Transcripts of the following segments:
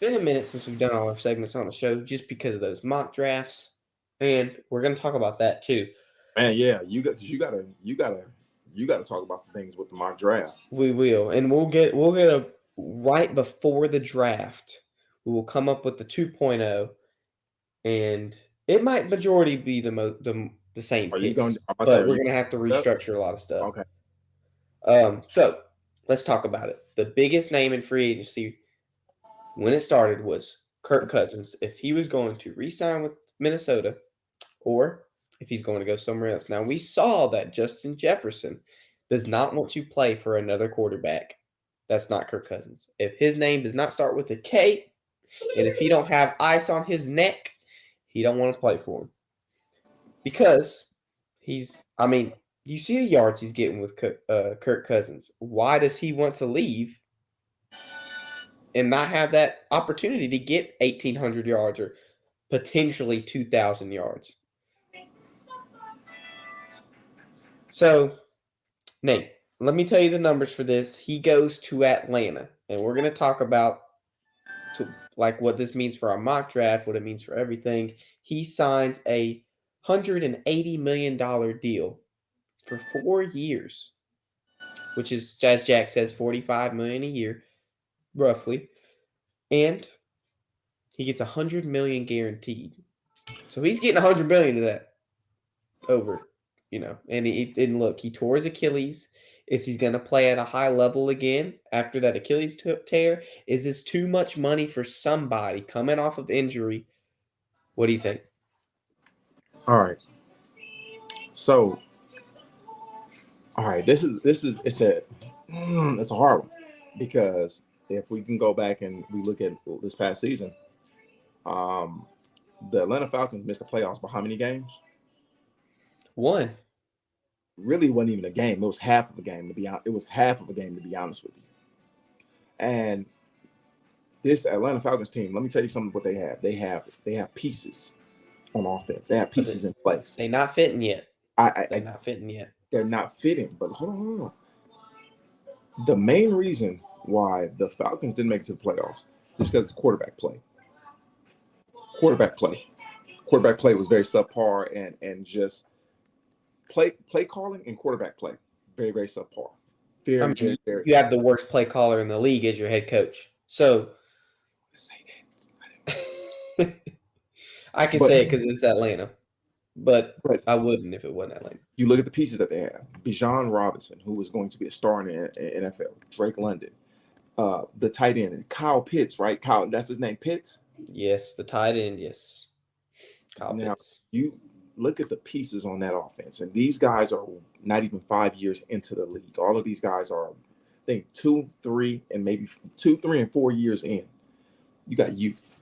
been a minute since we've done all our segments on the show just because of those mock drafts. And we're going to talk about that too. Man, yeah, you gotta talk about some things with the mock draft. We will. And we'll get a right before the draft. We will come up with the 2.0, and it might majority be the same Are you going? picks, I'm gonna say, but are we're you going to have to up? restructure a lot of stuff. Okay. So let's talk about it. The biggest name in free agency when it started was Kirk Cousins. If he was going to re-sign with Minnesota, or if he's going to go somewhere else. Now we saw that Justin Jefferson does not want to play for another quarterback. That's not Kirk Cousins. If his name does not start with a K, and if he don't have ice on his neck, he don't want to play for him because he's. I mean, you see the yards he's getting with Kirk Cousins. Why does he want to leave and not have that opportunity to get 1,800 yards or potentially 2,000 yards? So, Nate, let me tell you the numbers for this. He goes to Atlanta, and we're going to talk about what this means for our mock draft, what it means for everything. He signs a $180 million deal for 4 years, which is, as Jack says, $45 million a year, roughly. And he gets $100 million guaranteed. So he's getting $100 million of that over, and look, he tore his Achilles. Is he going to play at a high level again after that Achilles tear? Is this too much money for somebody coming off of injury? What do you think? All right. So, all right. It's a hard one because if we can go back and we look at this past season, um, the Atlanta Falcons missed the playoffs by how many games? One. Really wasn't even a game. It was half of a game to be honest. It was half of a game to be honest with you. And this Atlanta Falcons team, let me tell you something. What they have, they have pieces on offense. They have pieces in place. They're not fitting yet. They're not fitting. But hold on. The main reason why the Falcons didn't make it to the playoffs is because of quarterback play. Quarterback play was very subpar, and just play calling and quarterback play very, very subpar. Very. You have the worst play caller in the league as your head coach. So say that. I can say it because it's Atlanta, but I wouldn't if it wasn't Atlanta. You look at the pieces that they have: Bijan Robinson, who was going to be a star in the NFL; Drake London, the tight end, Kyle Pitts, right? Kyle, that's his name, Pitts. Yes, the tight end. Yes, Kyle Pitts. You look at the pieces on that offense, and these guys are not even 5 years into the league. All of these guys are, I think, 2, 3, and 4 years in. You got youth.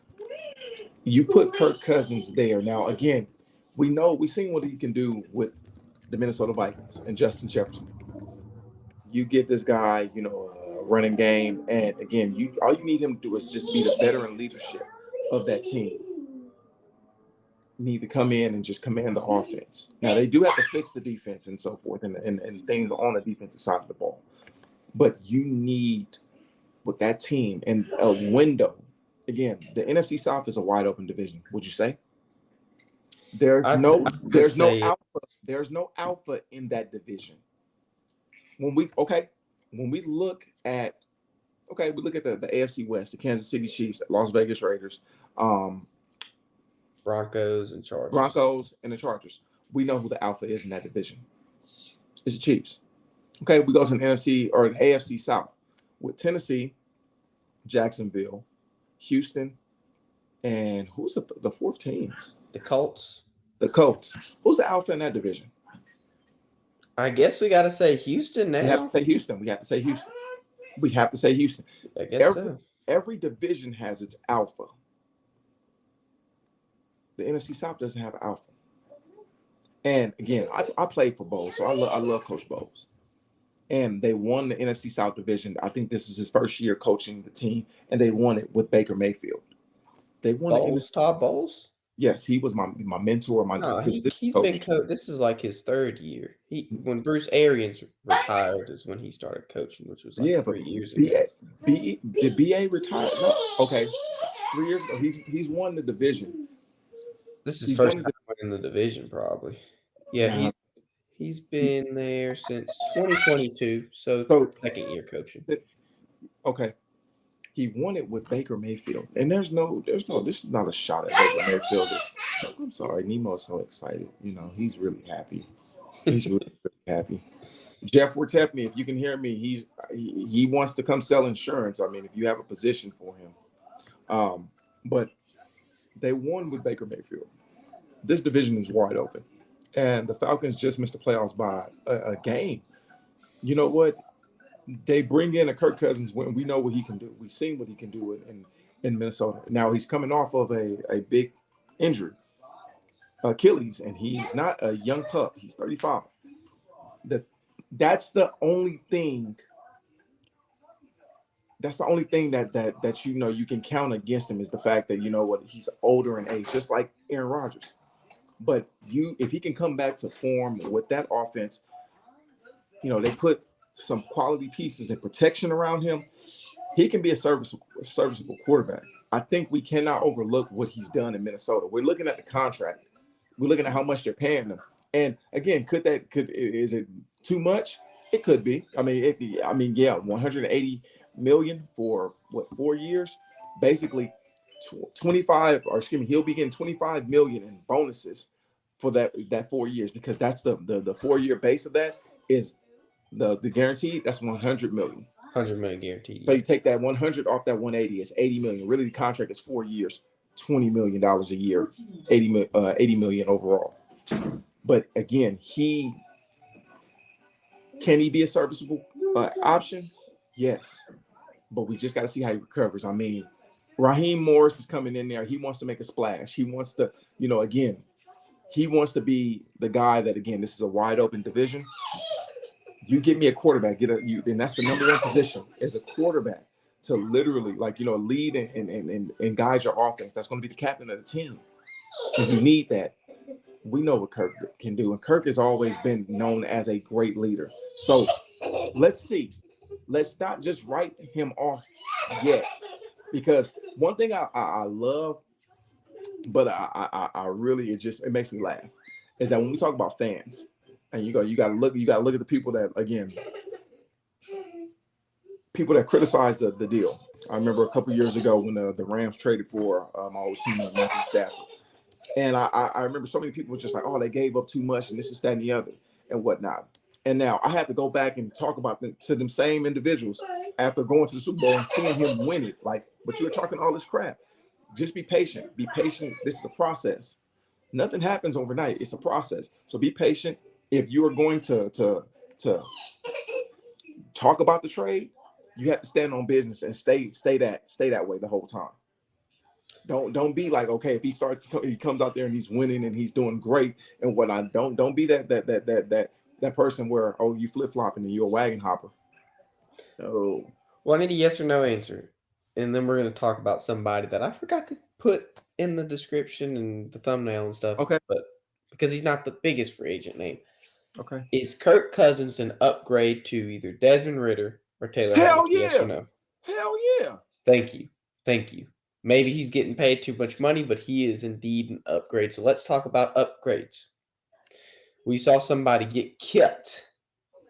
You put Kirk Cousins there. Now, again, we've seen what he can do with the Minnesota Vikings and Justin Jefferson. You get this guy, running game, and again, all you need him to do is just be the veteran leadership of that team. Need to come in and just command the offense. Now they do have to fix the defense and so forth, and things on the defensive side of the ball. But you need with that team and a window. Again, the NFC South is a wide open division. Would you say? There's no alpha in that division. When we look at the AFC West, the Kansas City Chiefs, Las Vegas Raiders, Broncos and the Chargers. We know who the alpha is in that division. It's the Chiefs. Okay, we go to an NFC or an AFC South with Tennessee, Jacksonville, Houston, and who's the fourth team? The Colts. Who's the alpha in that division? I guess we got to say Houston now. We have to say Houston. I guess so. Every division has its alpha. The NFC South doesn't have an alpha. And again, I played for Bowles, so I love Coach Bowles. And they won the NFC South division. I think this was his first year coaching the team, and they won it with Baker Mayfield. They won Todd Bowles? Yes, he was my mentor. He's been coach. This is like his third year. When Bruce Arians retired is when he started coaching, which was 3 years ago. Did BA retire? No. Okay. 3 years ago. He's won the division. This is He's first won time in the division, probably. Yeah, Nah. he's been there since 2022, so So second year coaching. okay. He won it with Baker Mayfield. And there's no, this is not a shot at Baker Mayfield. I'm sorry, Nemo's so excited. You know, he's really happy. He's really, really happy. Jeff Wertepney, if you can hear me, he wants to come sell insurance. I mean, if you have a position for him. But they won with Baker Mayfield. This division is wide open. And the Falcons just missed the playoffs by a game. You know what? They bring in a Kirk Cousins when we know what he can do. We've seen what he can do in Minnesota. Now he's coming off of a big injury, Achilles, and he's not a young pup. He's 35. That's the only thing. That's the only thing that you know you can count against him is the fact that you know what he's older in age, just like Aaron Rodgers. But if he can come back to form with that offense, you know they put some quality pieces and protection around him, he can be a serviceable quarterback. I think we cannot overlook what he's done in Minnesota. We're looking at the contract. We're looking at how much they're paying him. And again, is it too much? It could be. I mean, yeah, 180 million for what 4 years? Basically 25 or excuse me, he'll be getting 25 million in bonuses for that 4 years because that's the 4-year base of that is the guaranteed, that's 100 million. 100 million guaranteed. So you take that 100 off that 180, it's 80 million. Really, the contract is 4 years, $20 million a year, 80 million overall. But again, can he be a serviceable option? Yes. But we just got to see how he recovers. I mean, Raheem Morris is coming in there. He wants to make a splash. He wants to, you know, again, he wants to be the guy that, again, this is a wide open division. You give me a quarterback, and that's the number one position is a quarterback to literally, like, you know, lead and guide your offense. That's going to be the captain of the team. And you need that. We know what Kirk can do, and Kirk has always been known as a great leader. So let's see. Let's not just write him off yet, because one thing I love, but I really it makes me laugh, is that when we talk about fans. And you gotta look at the people that, again, people that criticize the deal. I remember a couple years ago when the Rams traded for my old teammate Matthew Stafford, and I remember so many people were just like, oh, they gave up too much and this is that and the other and whatnot. And now I have to go back and talk about them to them same individuals after going to the Super Bowl and seeing him win it. Like, but you were talking all this crap. Just be patient. Be patient. This is a process. Nothing happens overnight. It's a process. So be patient. If you are going to talk about the trade, you have to stand on business and stay that way the whole time. Don't be like, okay, if he comes out there and he's winning and he's doing great and whatnot. Don't be that person where, oh, you flip flopping and you're a wagon hopper. So, well, I need a yes or no answer, and then we're going to talk about somebody that I forgot to put in the description and the thumbnail and stuff. Okay, but because he's not the biggest free agent name. Okay. Is Kirk Cousins an upgrade to either Desmond Ridder or Taylor? Hell Heinicke, yeah. yes or no? Hell yeah. Thank you. Maybe he's getting paid too much money, but he is indeed an upgrade. So let's talk about upgrades. We saw somebody get cut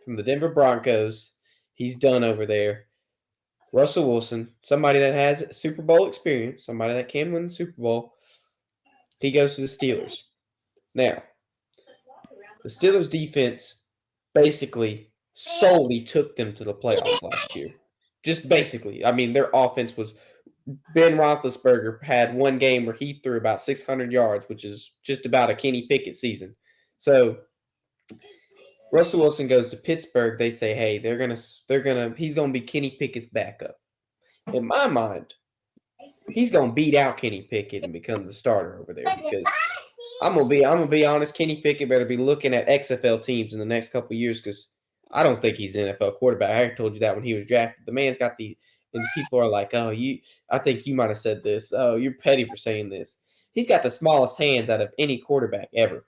from the Denver Broncos. He's done over there. Russell Wilson, somebody that has Super Bowl experience, somebody that can win the Super Bowl. He goes to the Steelers. Now, the Steelers defense basically solely took them to the playoffs last year. Just basically. I mean, their offense was Ben Roethlisberger had one game where he threw about 600 yards, which is just about a Kenny Pickett season. So Russell Wilson goes to Pittsburgh. They say, hey, he's gonna be Kenny Pickett's backup. In my mind, he's gonna beat out Kenny Pickett and become the starter over there because I'm gonna be honest. Kenny Pickett better be looking at XFL teams in the next couple of years because I don't think he's an NFL quarterback. I told you that when he was drafted. The man's got and people are like, oh, I think you might have said this. Oh, you're petty for saying this. He's got the smallest hands out of any quarterback ever.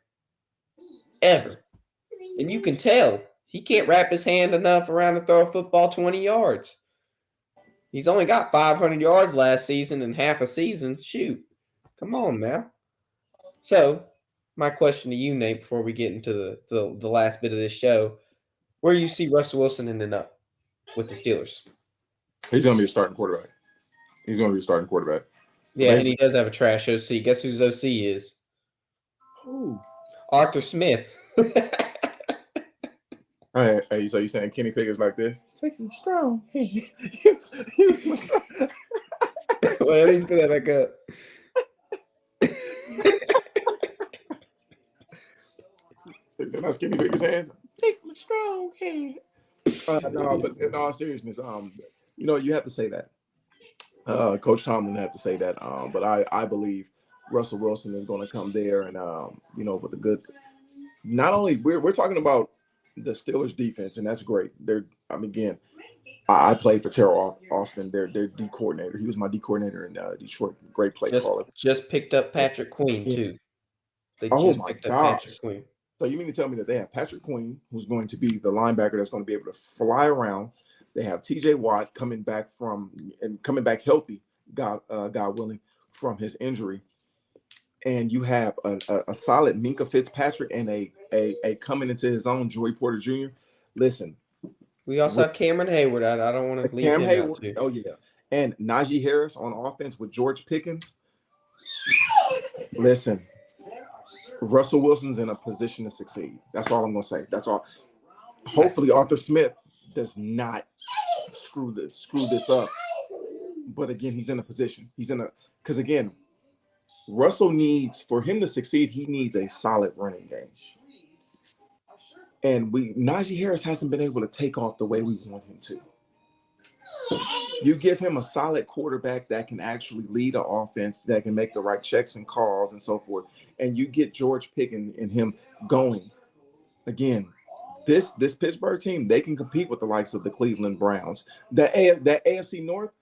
And you can tell he can't wrap his hand enough around to throw a football 20 yards. He's only got 500 yards last season and half a season. Shoot. Come on now. So, my question to you, Nate, before we get into the last bit of this show, where do you see Russell Wilson ending up with the Steelers? He's going to be a starting quarterback. He's going to be a starting quarterback. So yeah, and he does have a trash OC. Guess whose OC is? Who? Arthur Smith. Hey, so you saying Kenny Pickett's like this? Take him strong. Well, let me put that back up. So that's Kenny Pickett's hand. Take him strong hand. No, but in all seriousness, you have to say that. Coach Tomlin had to say that. But I believe Russell Wilson is going to come there and with a good. Not only we're talking about the Steelers defense, and that's great. I played for Terrell Austin, their D coordinator. He was my D coordinator in Detroit. Great play caller. Just picked up Patrick Queen too. They just picked up Patrick Queen. So you mean to tell me that they have Patrick Queen, who's going to be the linebacker that's going to be able to fly around? They have T.J. Watt coming back healthy, God willing, from his injury, and you have a solid Minka Fitzpatrick and a coming into his own Joey Porter Jr. Listen, we also have Cameron Hayward. I don't want to leave him out too. Oh yeah, and Najee Harris on offense with George Pickens. Listen, Russell Wilson's in a position to succeed. That's all I'm going to say. That's all. Hopefully, Arthur Smith does not screw this up. But again, he's in a position. Because again, Russell for him to succeed, he needs a solid running game. And Najee Harris hasn't been able to take off the way we want him to. You give him a solid quarterback that can actually lead an offense, that can make the right checks and calls and so forth, and you get George Pickens and him going. Again, this Pittsburgh team, they can compete with the likes of the Cleveland Browns. That AFC North,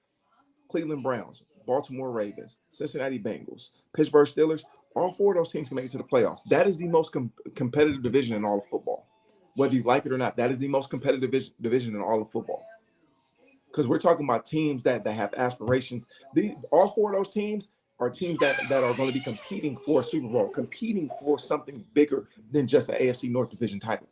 Cleveland Browns, Baltimore Ravens, Cincinnati Bengals, Pittsburgh Steelers, all four of those teams can make it to the playoffs. That is the most competitive division in all of football. Whether you like it or not, that is the most competitive division in all of football. Because we're talking about teams that have aspirations. All four of those teams are teams that are going to be competing for a Super Bowl, competing for something bigger than just an AFC North division title.